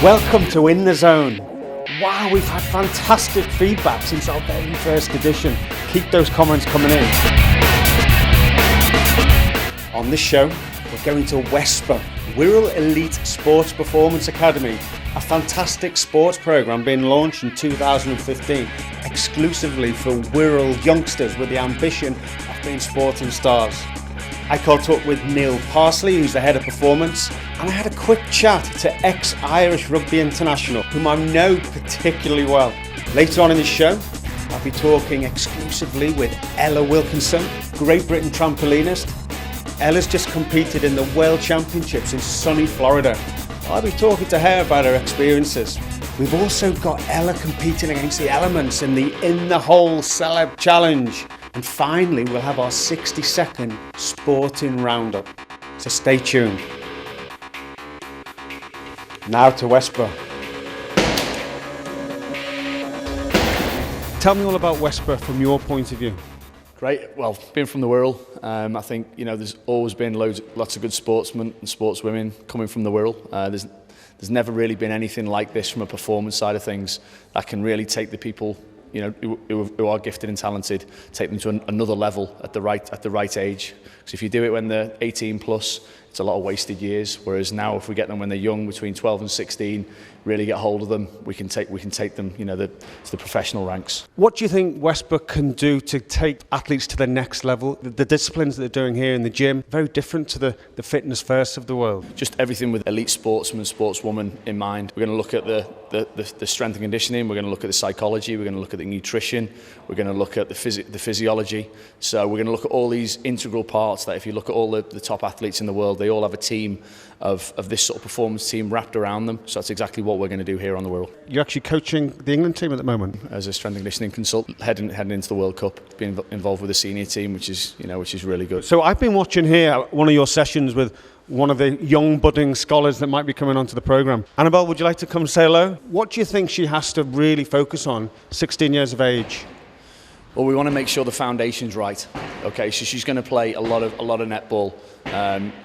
Welcome to In The Zone. Wow, we've had fantastic feedback since our very first edition. Keep those comments coming in. On this show, we're going to Westbrook, Wirral Elite Sports Performance Academy, a fantastic sports programme being launched in 2015, exclusively for Wirral youngsters with the ambition of being sporting stars. I caught up with Neil Parsley, who's the head of performance, and I had a quick chat to ex-Irish rugby international, whom I know particularly well. Later on in the show, I'll be talking exclusively with Ella Wilkinson, Great Britain trampolinist. Ella's just competed in the World Championships in sunny Florida. I'll be talking to her about her experiences. We've also got Ella competing against the elements in the In The Hole Celeb Challenge. And finally, we'll have our 60-second sporting roundup. So stay tuned. Now to Westbrook. Tell me all about Westbrook from your point of view. Great. Well, being from the Wirral, I think there's always been lots of good sportsmen and sportswomen coming from the Wirral. There's never really been anything like this from a performance side of things that can really take the people who are gifted and talented, take them to another level at the right age. Because if you do it when they're 18 plus, it's a lot of wasted years. Whereas now, if we get them when they're young, between 12 and 16, really get hold of them, we can take them, to the professional ranks. What do you think Westbrook can do to take athletes to the next level? The disciplines that they're doing here in the gym, very different to the fitness first of the world. Just everything with elite sportsmen, sportswoman in mind. We're going to look at the strength and conditioning. We're going to look at the psychology. We're going to look at the nutrition. We're going to look at the physiology. So we're going to look at all these integral parts that if you look at all the top athletes in the world, they all have a team of this sort of performance team wrapped around them. So that's exactly what we're going to do here on the Wirral. You're actually coaching the England team at the moment? As a strength and conditioning consultant, heading into the World Cup, being involved with the senior team, which is really good. So I've been watching here one of your sessions with one of the young budding scholars that might be coming onto the programme. Annabelle, would you like to come say hello? What do you think she has to really focus on, 16 years of age? Well, we want to make sure the foundation's right. Okay, so she's going to play a lot of netball,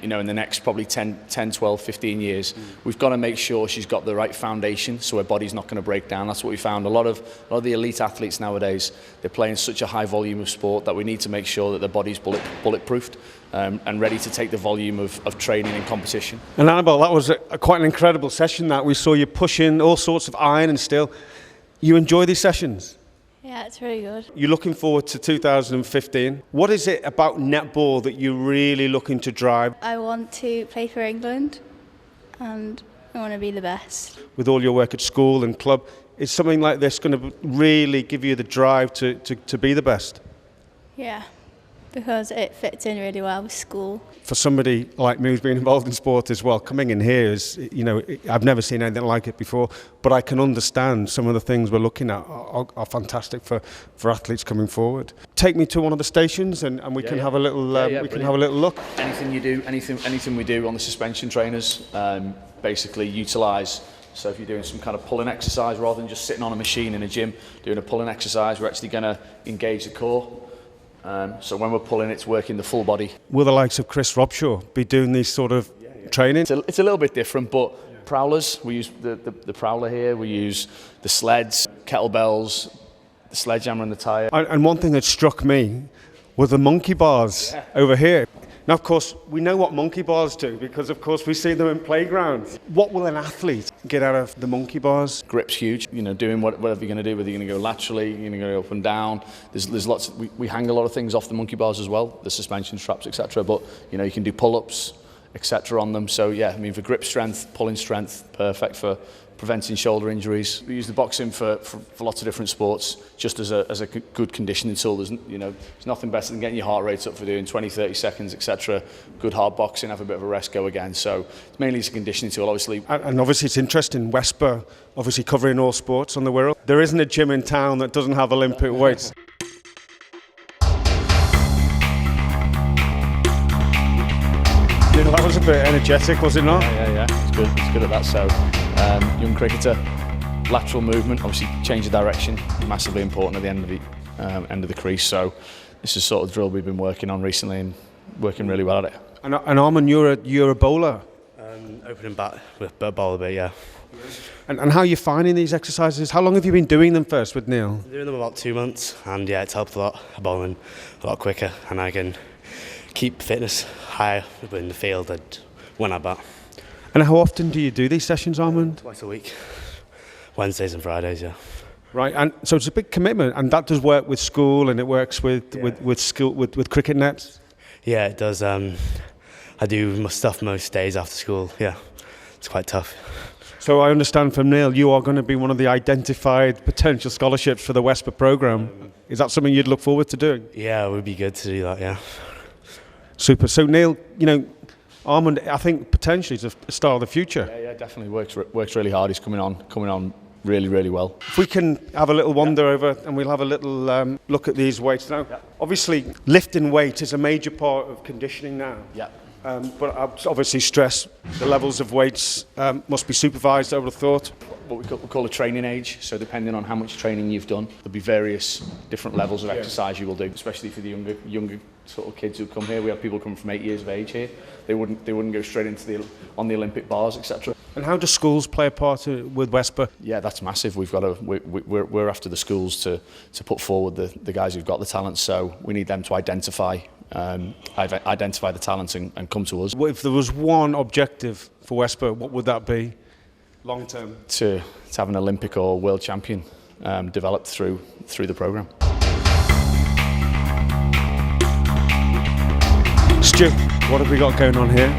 in the next probably 10, 12, 15 years. We've got to make sure she's got the right foundation so her body's not going to break down. That's what we found. A lot of the elite athletes nowadays, they're playing such a high volume of sport that we need to make sure that their body's bulletproofed and ready to take the volume of training and competition. And Annabelle, that was quite an incredible session that we saw you pushing all sorts of iron and steel. You enjoy these sessions? Yeah, it's really good. You're looking forward to 2015. What is it about netball that you're really looking to drive? I want to play for England and I want to be the best. With all your work at school and club, is something like this going to really give you the drive to be the best? Yeah, because it fits in really well with school. For somebody like me who's been involved in sport as well, coming in here is, I've never seen anything like it before, but I can understand some of the things we're looking at are fantastic for athletes coming forward. Take me to one of the stations and we can have a little have a little look. Anything you do, anything we do on the suspension trainers, basically utilise. So if you're doing some kind of pulling exercise, rather than just sitting on a machine in a gym doing a pulling exercise, we're actually going to engage the core. So when we're pulling, it's working the full body. Will the likes of Chris Robshaw be doing these sort of training? It's a little bit different, but prowlers, we use the prowler here, we use the sleds, kettlebells, the sledgehammer and the tyre. And one thing that struck me were the monkey bars over here. Now, of course, we know what monkey bars do because, of course, we see them in playgrounds. What will an athlete get out of the monkey bars? Grip's huge. Doing whatever you're going to do, whether you're going to go laterally, you're going to go up and down. There's lots. We hang a lot of things off the monkey bars as well, the suspension straps, etc. But you can do pull-ups, etc. on them. So yeah, for grip strength, pulling strength, perfect for preventing shoulder injuries. We use the boxing for lots of different sports, just as a good conditioning tool. There's nothing better than getting your heart rate up for doing 20, 30 seconds, etc. Good hard boxing, have a bit of a rest, go again. So it's mainly a conditioning tool, obviously. And obviously it's interesting, Westbrook, obviously covering all sports on the Wirral. There isn't a gym in town that doesn't have Olympic weights. That was a bit energetic, was it not? Yeah. It's good at that. So, young cricketer, lateral movement, obviously change of direction, massively important at the end of the crease. So, this is sort of drill we've been working on recently and working really well at it. And Armin, you're a bowler. Opening bat with bowler bit, yeah. And how are you finding these exercises? How long have you been doing them first with Neil? I'm doing them about 2 months, and yeah, it's helped a lot. I'm bowling a lot quicker, and I can keep fitness higher in the field and when I bat. And how often do you do these sessions, Armand? Twice a week, Wednesdays and Fridays, yeah. Right, and so it's a big commitment, and that does work with school, and it works with cricket nets. Yeah, it does. I do my stuff most days after school. Yeah, it's quite tough. So I understand from Neil, you are going to be one of the identified potential scholarships for the Westbrook programme. Is that something you'd look forward to doing? Yeah, it would be good to do that. Yeah. Super. So Neil, Armand, I think potentially is a star of the future. Yeah, definitely works really hard. He's coming on really, really well. If we can have a little wander over, and we'll have a little look at these weights now. Yeah. Obviously, lifting weight is a major part of conditioning now. Yeah. But I'd obviously stress the levels of weights must be supervised, I would have thought. What we call a training age, so depending on how much training you've done, there'll be various different levels of exercise you will do, especially for the younger sort of kids who come here. We have people coming from 8 years of age here. They wouldn't go straight into on the Olympic bars, etc. And how do schools play a part with Westbrook? Yeah, that's massive. We're after the schools to put forward the guys who've got the talent, so we need them to identify the talents and come to us. If there was one objective for Westbrook, what would that be, long term? To have an Olympic or world champion developed through the programme. Stu, what have we got going on here?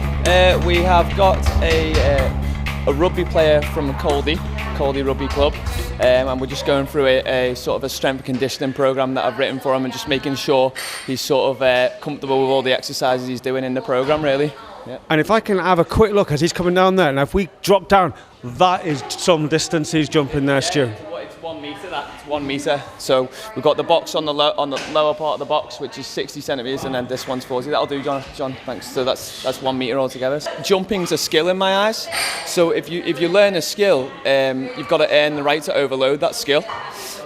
We have got a rugby player from Caldy Rugby Club, and we're just going through a sort of a strength and conditioning programme that I've written for him, and just making sure he's sort of comfortable with all the exercises he's doing in the programme, really. Yeah. And if I can have a quick look as he's coming down there, and if we drop down, that is some distance he's jumping there, Stu. It's 1 metre. It's 1 metre. So we've got the box on the lower part of the box, which is 60 centimetres, and then this one's 40. That'll do, John. Thanks. So that's 1 metre altogether. Jumping's a skill in my eyes. So if you learn a skill, you've got to earn the right to overload that skill.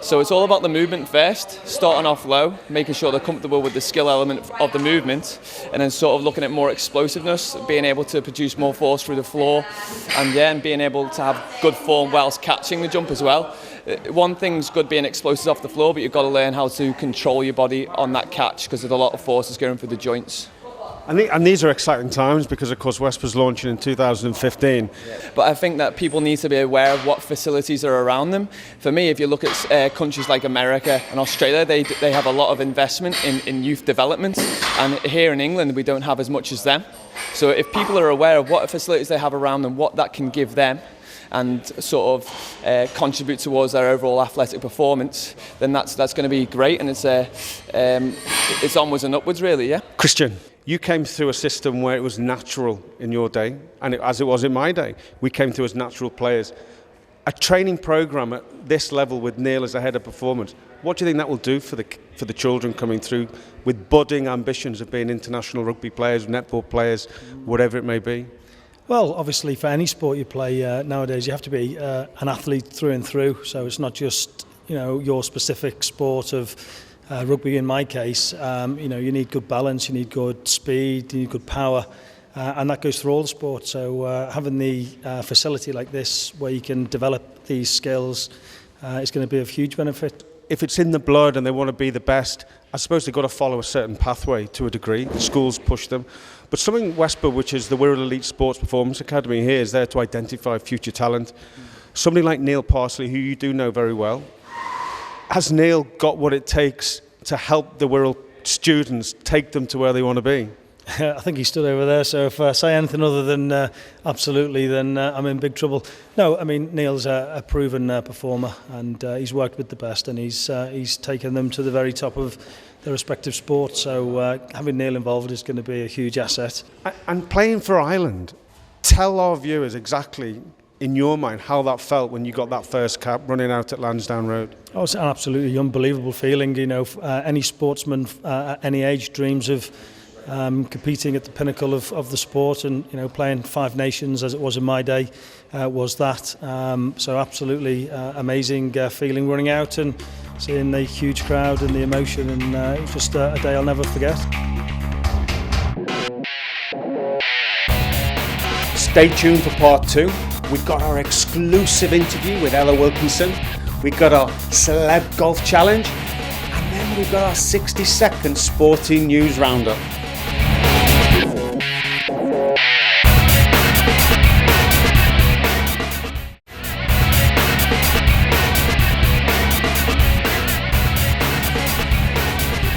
So it's all about the movement first, starting off low, making sure they're comfortable with the skill element of the movement, and then sort of looking at more explosiveness, being able to produce more force through the floor, and then being able to have good form whilst catching the jump as well. One thing's good being explosive off the floor, but you've got to learn how to control your body on that catch, because there's a lot of forces going through the joints. And these are exciting times because, of course, Westbrook's launching in 2015. But I think that people need to be aware of what facilities are around them. For me, if you look at countries like America and Australia, they have a lot of investment in youth development. And here in England, we don't have as much as them. So if people are aware of what facilities they have around them, what that can give them, and sort of contribute towards their overall athletic performance, then that's going to be great. And it's onwards and upwards, really, yeah. Christian, you came through a system where it was natural in your day, and as it was in my day. We came through as natural players. A training programme at this level with Neil as a head of performance, what do you think that will do for the children coming through with budding ambitions of being international rugby players, netball players, whatever it may be? Well, obviously for any sport you play nowadays, you have to be an athlete through and through. So it's not just your specific sport of rugby. In my case, you need good balance, you need good speed, you need good power, and that goes through all the sports. So having the facility like this where you can develop these skills is going to be of huge benefit. If it's in the blood and they want to be the best, I suppose they've got to follow a certain pathway to a degree. The schools push them. But something Westbrook, which is the Wirral Elite Sports Performance Academy here, is there to identify future talent. Somebody like Neil Parsley, who you do know very well. Has Neil got what it takes to help the Wirral students take them to where they want to be? I think he stood over there, so if I say anything other than absolutely, then I'm in big trouble. No, I mean, Neil's a proven performer, and he's worked with the best, and he's taken them to the very top of their respective sports, so having Neil involved is going to be a huge asset. And playing for Ireland, tell our viewers exactly, in your mind, how that felt when you got that first cap running out at Lansdowne Road. Oh, it's an absolutely unbelievable feeling. Any sportsman at any age dreams of competing at the pinnacle of the sport, and playing Five Nations as it was in my day was that. So absolutely amazing feeling running out and seeing the huge crowd and the emotion, and it was just a day I'll never forget. Stay tuned for part 2. we've got our exclusive interview with Ella Wilkinson, we've got our Celeb Golf Challenge, and then we've got our 60-second sporting news roundup.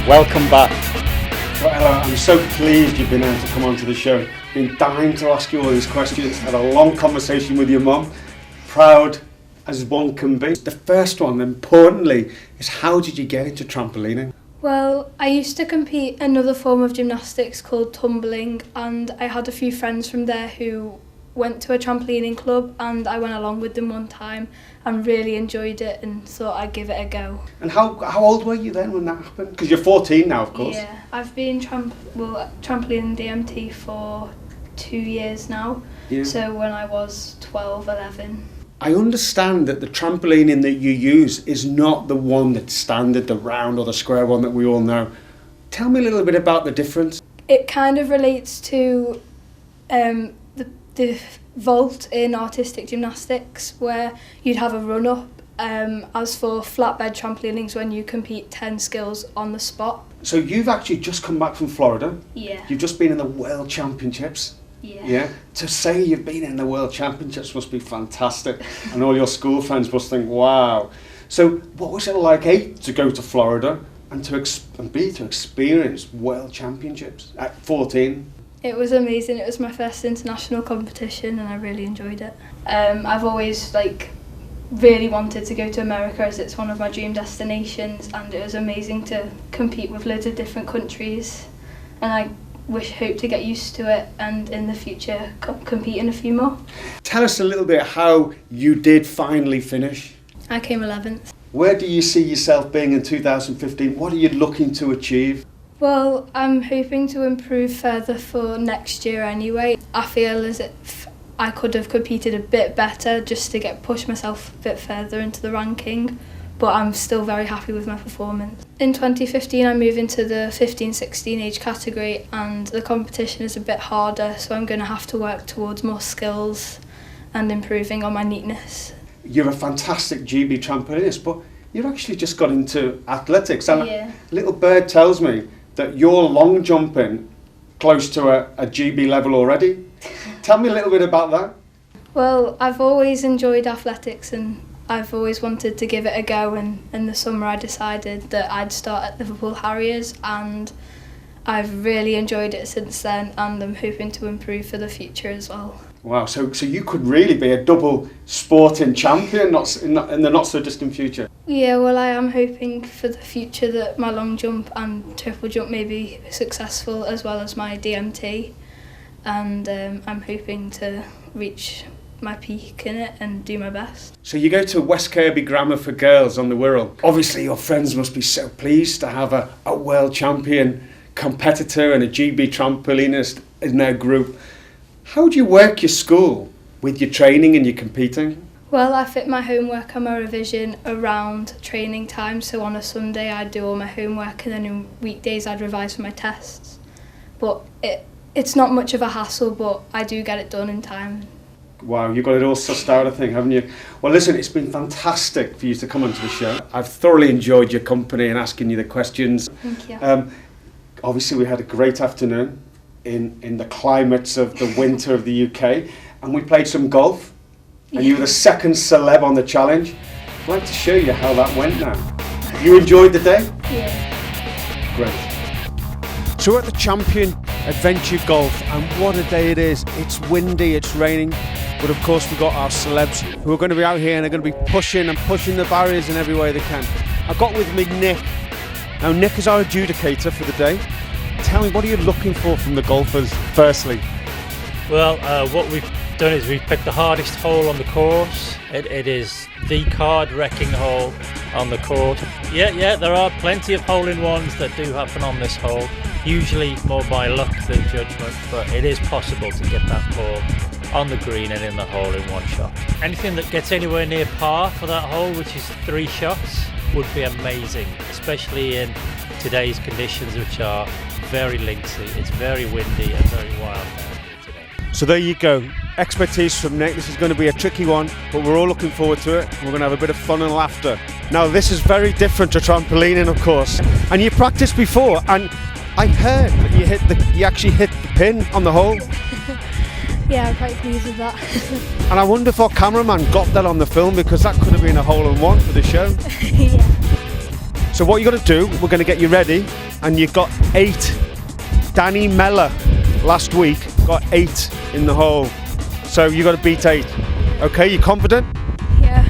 Welcome back. Well, Ella, I'm so pleased you've been able to come onto the show. Been dying to ask you all these questions. Had a long conversation with your mum. Proud as one can be. The first one, importantly, is how did you get into trampolining? Well, I used to compete another form of gymnastics called tumbling, and I had a few friends from there who went to a trampolining club, and I went along with them one time and really enjoyed it and thought I'd give it a go. And how old were you then when that happened? Because you're 14 now, of course. Yeah, I've been trampoline DMT for 2 years now. Yeah. So when I was 12, 11. I understand that the trampolining that you use is not the one that's standard, the round or the square one that we all know. Tell me a little bit about the difference. It kind of relates to the vault in artistic gymnastics, where you'd have a run-up. As for flatbed trampolining's when you compete 10 skills on the spot. So you've actually just come back from Florida. Yeah. You've just been in the World Championships. Yeah. To say you've been in the World Championships must be fantastic, and all your school friends must think, wow. So what was it like, A, to go to Florida and B, to experience World Championships at 14? It was amazing. It was my first international competition and I really enjoyed it. I've always really wanted to go to America as it's one of my dream destinations, and it was amazing to compete with loads of different countries, and I hope to get used to it and in the future compete in a few more. Tell us a little bit how you did finally finish. I came 11th. Where do you see yourself being in 2015? What are you looking to achieve? Well, I'm hoping to improve further for next year anyway. I feel as if I could have competed a bit better just to push myself a bit further into the ranking, but I'm still very happy with my performance. In 2015 I moved into the 15-16 age category, and the competition is a bit harder, so I'm going to have to work towards more skills and improving on my neatness. You're a fantastic GB trampolinist, but you've actually just got into athletics, and yeah. Little bird tells me that you're long jumping close to a GB level already. Tell me a little bit about that. Well, I've always enjoyed athletics and I've always wanted to give it a go, and in the summer I decided that I'd start at Liverpool Harriers, and I've really enjoyed it since then, and I'm hoping to improve for the future as well. Wow, so you could really be a double sporting champion in the not so distant future. Yeah, well, I am hoping for the future that my long jump and triple jump may be successful, as well as my DMT, and I'm hoping to reach my peak in it and do my best. So you go to West Kerry Grammar for Girls on the Wirral. Obviously your friends must be so pleased to have a world champion competitor and a GB trampolinist in their group. How do you work your school with your training and your competing? Well, I fit my homework and my revision around training time, so on a Sunday I'd do all my homework and then in weekdays I'd revise for my tests. But it's not much of a hassle, but I do get it done in time. Wow, you've got it all sussed out, I think, haven't you? Well, listen, it's been fantastic for you to come onto the show. I've thoroughly enjoyed your company and asking you the questions. Thank you. Obviously, we had a great afternoon in the climates of the winter of the UK, and we played some golf, and you were the second celeb on the challenge. I'd like to show you how that went now. You enjoyed the day? Yeah. Great. So we're at the Champion Adventure Golf, and what a day it is. It's windy, it's raining, but of course we've got our celebs who are going to be out here and they're going to be pushing the barriers in every way they can. I've got with me Nick. Now Nick is our adjudicator for the day. Tell me, what are you looking for from the golfers, firstly? Well, what we've done is we've picked the hardest hole on the course. It is the card-wrecking hole on the court. Yeah, there are plenty of hole-in-ones that do happen on this hole, usually more by luck than judgment, but it is possible to get that ball on the green and in the hole in one shot. Anything that gets anywhere near par for that hole, which is 3 shots, would be amazing, especially in today's conditions, which are very linksy. It's very windy and very wild now today. So there you go. expertise from Nick. This is going to be a tricky one, but we're all looking forward to it. We're going to have a bit of fun and laughter. Now, this is very different to trampolining, of course. And you practiced before, and I heard that you actually hit the pin on the hole. Yeah, I'm quite pleased with that. And I wonder if our cameraman got that on the film, because that could have been a hole-in-one for the show. Yeah. So what you got to do, we're going to get you ready, and you've got 8. Danny Mellor last week got 8 in the hole. So you got to beat 8. Okay, you confident? Yeah.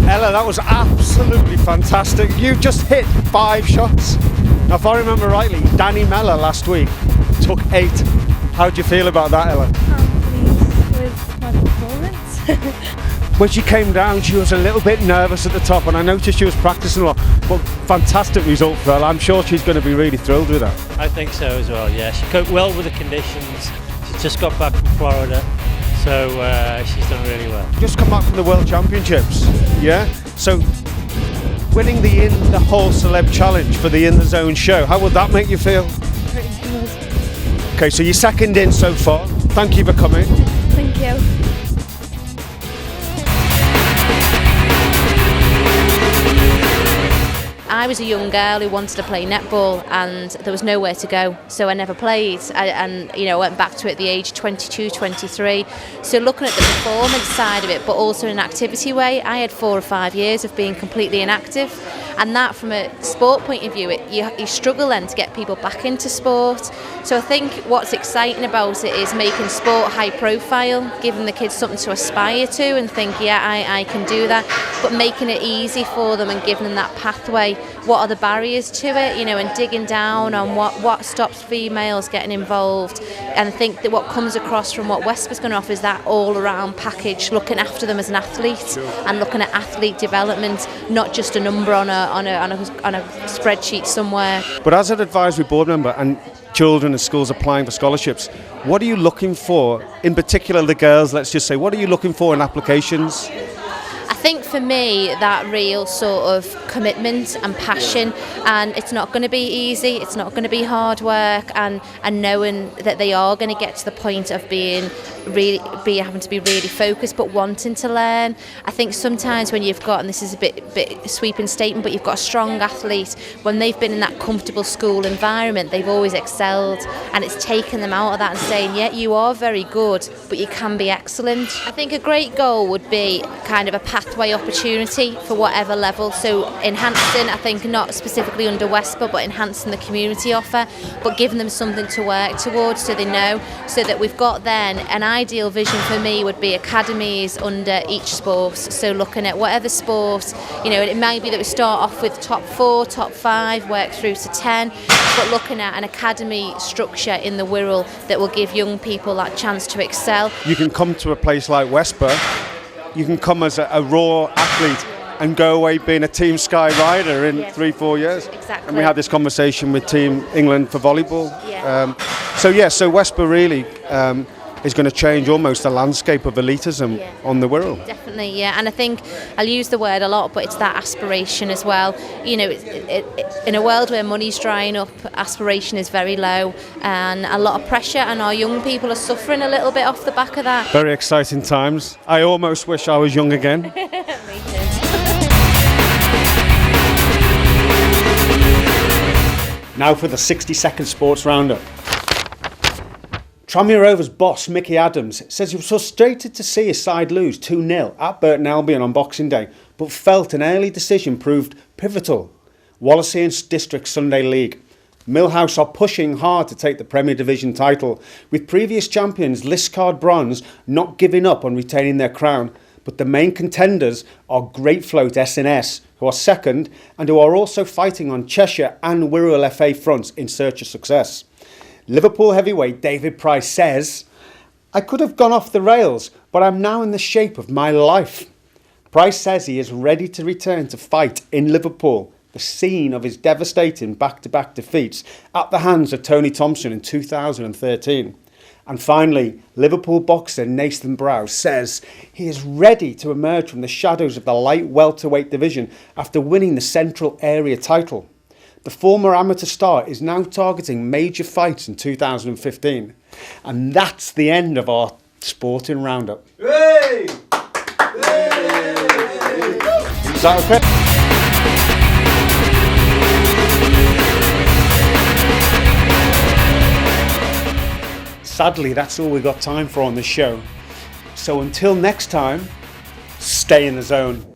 Ella, that was absolutely fantastic. You just hit 5 shots. Now, if I remember rightly, Danny Mellor last week took 8. How do you feel about that, Ella? I'm pleased with my performance. When she came down, she was a little bit nervous at the top, and I noticed she was practicing a lot. But fantastic result for her. I'm sure she's going to be really thrilled with that. I think so as well, yeah. She coped well with the conditions. She's just got back from Florida, so she's done really well. Just come back from the World Championships, yeah? So, winning the In the Hole Celeb Challenge for the In the Zone show, how would that make you feel? Pretty good. Okay, so you're second in so far. Thank you for coming. Thank you. I was a young girl who wanted to play netball, and there was nowhere to go, so I never played. And went back to it at the age of 22, 23. So looking at the performance side of it, but also in an activity way, I had 4 or 5 years of being completely inactive, and that from a sport point of view, you struggle then to get people back into sport. So I think what's exciting about it is making sport high profile, giving the kids something to aspire to and think, yeah, I can do that, but making it easy for them and giving them that pathway. What are the barriers to it, and digging down on what stops females getting involved. And I think that what comes across from what Westbrook's going to offer is that all-around package, looking after them as an athlete and looking at athlete development, not just a number on a spreadsheet somewhere. But as an advisory board member and children and schools applying for scholarships, what are you looking for, in particular the girls, let's just say, what are you looking for in applications? I think for me that real sort of commitment and passion, and it's not going to be easy, it's not going to be hard work, and knowing that they are going to get to the point of having to be really focused but wanting to learn. I think sometimes when you've got, and this is a bit sweeping statement, but you've got a strong athlete, when they've been in that comfortable school environment, they've always excelled, and it's taken them out of that and saying, yeah, you are very good, but you can be excellent. I think a great goal would be kind of a pathway opportunity for whatever level, so enhancing, I think not specifically under Westbrook, but enhancing the community offer, but giving them something to work towards so they know, so that we've got then an ideal vision for me would be academies under each sport, so looking at whatever sport, it might be that we start off with top 4, top 5, work through to 10, but looking at an academy structure in the Wirral that will give young people that chance to excel. You can come to a place like Westbrook, you can come as a raw athlete and go away being a Team Sky rider in 3-4 years. Exactly. And we had this conversation with Team England for volleyball. Yeah. So Westbrook really is going to change almost the landscape of elitism on the Wirral. Definitely, yeah. And I think I'll use the word a lot, but it's that aspiration as well. In a world where money's drying up, aspiration is very low, and a lot of pressure, and our young people are suffering a little bit off the back of that. Very exciting times. I almost wish I was young again. Me too. Now for the 60-second sports roundup. Tranmere Rovers boss Mickey Adams says he was frustrated to see his side lose 2-0 at Burton Albion on Boxing Day, but felt an early decision proved pivotal. Wallaceian District Sunday League. Millhouse are pushing hard to take the Premier Division title, with previous champions Liscard Bronze not giving up on retaining their crown, but the main contenders are Great Float S&S, who are second and who are also fighting on Cheshire and Wirral FA fronts in search of success. Liverpool heavyweight David Price says, "I could have gone off the rails, but I'm now in the shape of my life." Price says he is ready to return to fight in Liverpool, the scene of his devastating back-to-back defeats at the hands of Tony Thompson in 2013. And finally, Liverpool boxer Nathan Brow says he is ready to emerge from the shadows of the light welterweight division after winning the Central Area title. The former amateur star is now targeting major fights in 2015. And that's the end of our sporting roundup. Hey! Hey! Is that okay? Sadly, that's all we've got time for on the show. So until next time, stay in the zone.